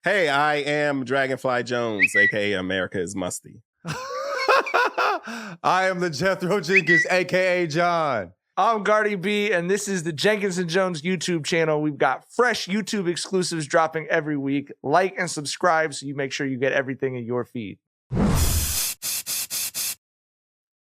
Hey, I am Dragonfly Jones, aka America is Musty. I am the Jethro Jenkins, aka John. I'm Gardy B, and this is the Jenkins and Jonez YouTube channel. We've got fresh YouTube exclusives dropping every week. Like and subscribe so you make sure you get everything in your feed.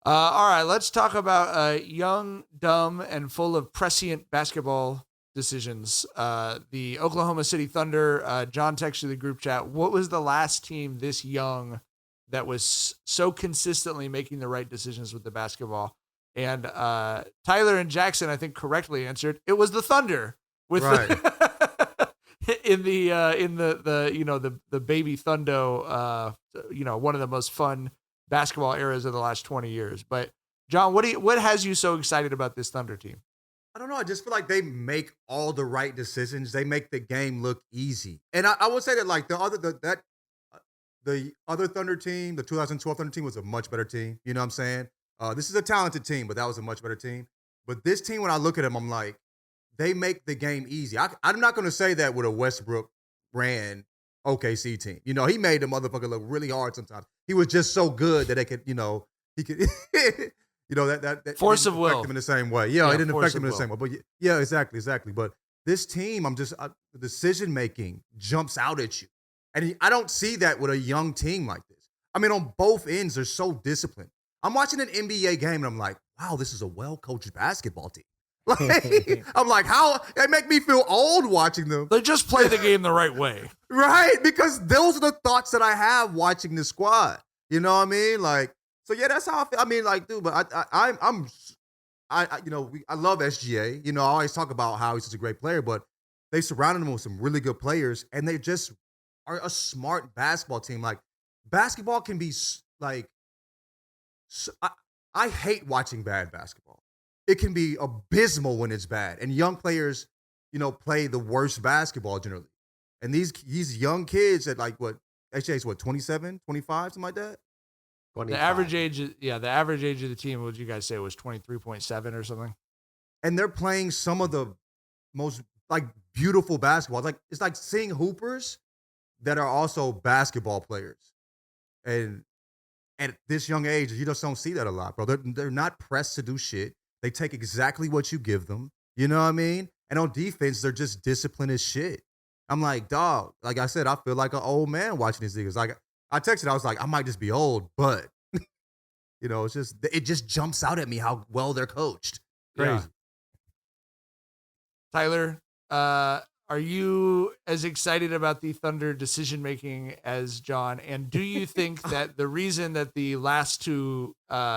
All right, let's talk about young, dumb, and full of prescient basketball decisions. The Oklahoma City Thunder, John texted the group chat, what was the last team this young that was so consistently making the right decisions with the basketball? And Tyler and Jackson, I think, correctly answered it was the Thunder with Right. in the baby Thundo, one of the most fun basketball eras of the last 20 years. But John, what has you so excited about this Thunder team? I don't know. I just feel like they make all the right decisions. They make the game look easy. And I would say that like the other Thunder team, the 2012 Thunder team was a much better team. You know what I'm saying? This is a talented team, but that was a much better team. But this team, when I look at them, I'm like, they make the game easy. I'm not going to say that with a Westbrook ran OKC team. You know, he made the motherfucker look really hard sometimes. He was just so good that he could, that Force of didn't affect will. him in the same way. Yeah, it didn't force affect him of in the same way. But yeah, exactly. But this team, the decision making jumps out at you. And I don't see that with a young team like this. I mean, on both ends, they're so disciplined. I'm watching an NBA game and I'm like, wow, this is a well-coached basketball team. Like, I'm like, how they make me feel old watching them. They just play the game the right way. Right, because those are the thoughts that I have watching this squad. You know what I mean? Like, so yeah, that's how I feel. I mean, like, dude, but I love SGA. You know, I always talk about how he's such a great player, but they surrounded him with some really good players, and they just are a smart basketball team. Like, basketball can be like, I hate watching bad basketball. It can be abysmal when it's bad, and young players, play the worst basketball generally. And these young kids at like what SGA's 27, 25, something like that. 25. The average age of the team, what would you guys say, was 23.7 or something? And they're playing some of the most like beautiful basketball. It's like seeing hoopers that are also basketball players. And at this young age, you just don't see that a lot, bro. They're not pressed to do shit. They take exactly what you give them. You know what I mean? And on defense, they're just disciplined as shit. I'm like, dog, like I said, I feel like an old man watching these niggas. Like, I texted, I was like, I might just be old, but, it just jumps out at me how well they're coached. Crazy. Yeah. Tyler, are you as excited about the Thunder decision-making as John? And do you think that the reason that the last two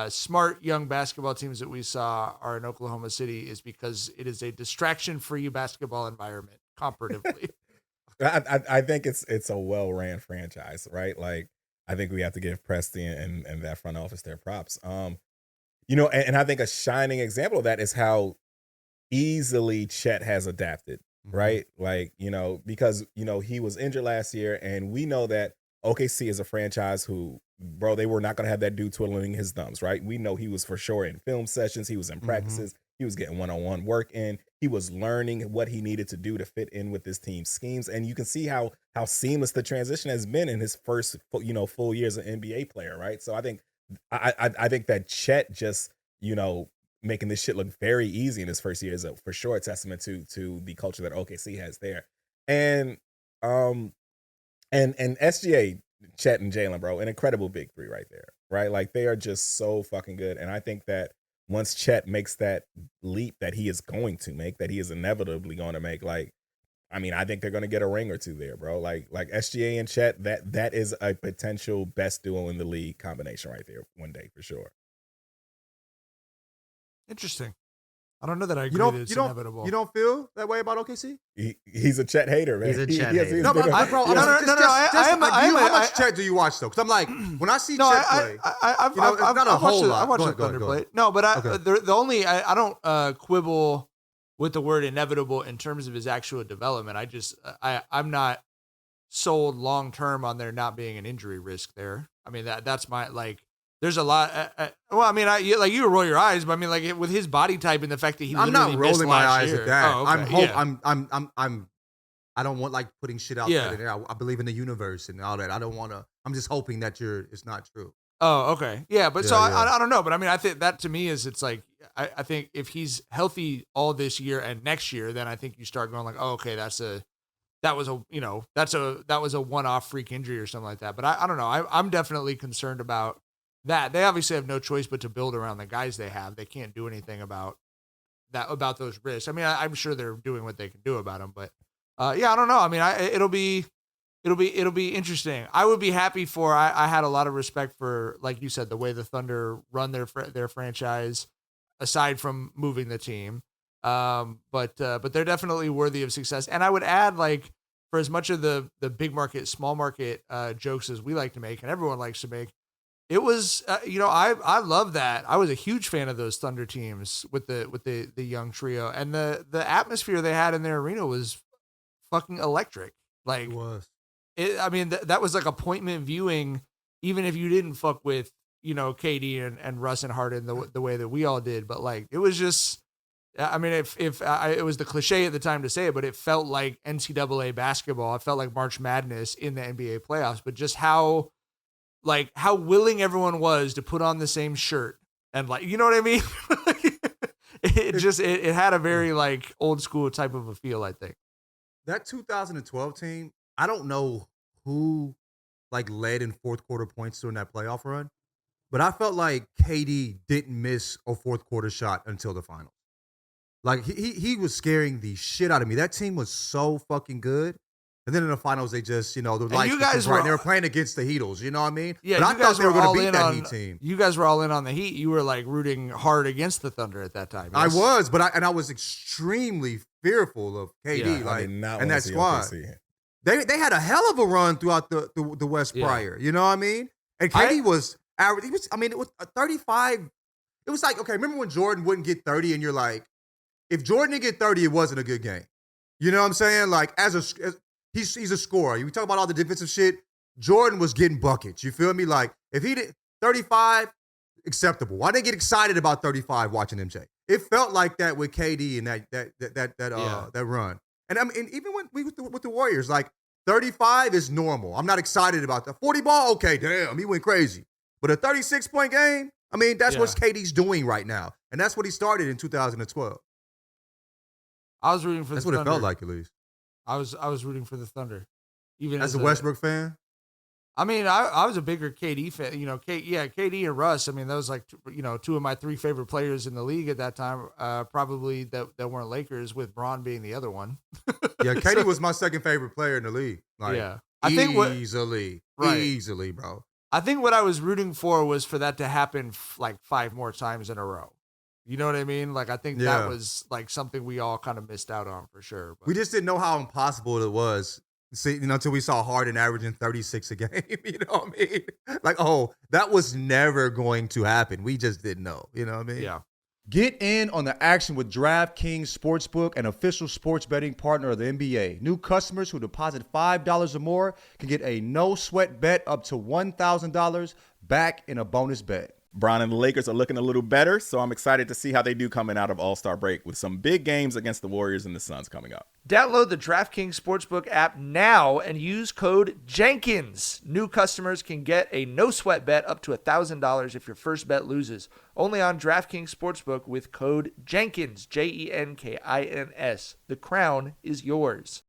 smart young basketball teams that we saw are in Oklahoma City is because it is a distraction-free basketball environment, comparatively? I think it's a well-ran franchise, right? Like, I think we have to give Preston and that front office their props. And I think a shining example of that is how easily Chet has adapted, right? Like, because, he was injured last year, and we know that OKC is a franchise who, bro, they were not going to have that dude twiddling his thumbs, right? We know he was for sure in film sessions. He was in practices. He was getting one-on-one work in. He was learning what he needed to do to fit in with this team's schemes. And you can see how seamless the transition has been in his first, full years of NBA player, right? So I think that Chet just, making this shit look very easy in his first year is for sure a testament to the culture that OKC has there. And SGA, Chet and Jalen, bro, an incredible big three right there, right? Like, they are just so fucking good. And I think that once Chet makes that leap that he is going to make, that he is inevitably going to make, like, I mean, I think they're going to get a ring or two there, bro. Like SGA and Chet, that is a potential best duo in the league combination right there one day for sure. Interesting. I don't know that I agree that it's inevitable. You don't feel that way about OKC? He's a Chet hater, man. He's a Chet hater. How much Chet do you watch, though? Because I'm like, when I see Chet play, I've not a whole lot. I watched the Thunder play. No, but I don't quibble with the word inevitable in terms of his actual development. I'm not sold long term on there not being an injury risk there. I mean, that's my, like, there's a lot. Well, I mean, you roll your eyes, but I mean, like, with his body type and the fact that he, I'm not rolling my eyes year. at that. Oh, okay. I'm I don't want like putting shit out there. I believe in the universe and all that. I don't want to. I'm just hoping that it's not true. Oh, okay. Yeah, but Yeah, I don't know. But I mean, I think that to me is it's like I think if he's healthy all this year and next year, then I think you start going like, oh, okay, that was a one-off freak injury or something like that. But I don't know. I'm definitely concerned about that. They obviously have no choice but to build around the guys they have. They can't do anything about those risks. I mean, I'm sure they're doing what they can do about them, but yeah, I don't know. I mean, it'll be interesting. I would be happy for. I had a lot of respect for, like you said, the way the Thunder run their franchise, aside from moving the team. But they're definitely worthy of success. And I would add, like, for as much of the big market, small market jokes as we like to make, and everyone likes to make, it was I love that. I was a huge fan of those Thunder teams with the young trio, and the atmosphere they had in their arena was fucking electric. Like, It was. I mean, that was like appointment viewing, even if you didn't fuck with, KD and Russ and Harden the way that we all did. But like, it was just, I mean, if it was the cliche at the time to say it, but it felt like NCAA basketball. It felt like March Madness in the NBA playoffs, but just how willing everyone was to put on the same shirt and, like, you know what I mean? It had a very like old school type of a feel, I think. That 2012 team, I don't know who like led in fourth quarter points during that playoff run, but I felt like KD didn't miss a fourth quarter shot until the finals. Like he was scaring the shit out of me. That team was so fucking good. And then in the finals, they just, the lights were right. They were playing against the Heatles, you know what I mean? Yeah, but I thought they were going to beat that Heat team. You guys were all in on the Heat. You were like rooting hard against the Thunder at that time. Yes? I was, but I was extremely fearful of KD, and that squad. They had a hell of a run throughout the West prior. You know what I mean? And KD was average. It was a 35. It was like, okay, remember when Jordan wouldn't get 30 and you're like, if Jordan didn't get 30, it wasn't a good game. You know what I'm saying? Like, he's a scorer. We talk about all the defensive shit. Jordan was getting buckets. You feel me? Like, if he did 35, acceptable. I didn't get excited about 35 watching MJ. It felt like that with KD and that run. And I mean, even when we with the Warriors, like 35 is normal. I'm not excited about that. 40 ball, okay, damn, he went crazy. But a 36-point game, I mean, that's what KD's doing right now, and that's what he started in 2012. I was rooting for. That's the what Thunder. It felt like, at least. I was rooting for the Thunder, even as a Westbrook fan. I mean, I was a bigger KD fan. KD and Russ. I mean, those like two of my three favorite players in the league at that time. Probably that weren't Lakers, with Bron being the other one. Yeah, KD was my second favorite player in the league. Like, I think easily, bro. I think what I was rooting for was for that to happen like 5 more times in a row. You know what I mean? Like, I think that was like something we all kind of missed out on for sure. But. We just didn't know how impossible it was. See, until we saw Harden averaging 36 a game. You know what I mean? Like, that was never going to happen. We just didn't know. You know what I mean? Yeah. Get in on the action with DraftKings Sportsbook, an official sports betting partner of the NBA. New customers who deposit $5 or more can get a no-sweat bet up to $1,000 back in a bonus bet. Bron and the Lakers are looking a little better, so I'm excited to see how they do coming out of All-Star break with some big games against the Warriors and the Suns coming up. Download the DraftKings Sportsbook app now and use code Jenkins. New customers can get a no-sweat bet up to $1,000 if your first bet loses. Only on DraftKings Sportsbook with code Jenkins, Jenkins. The crown is yours.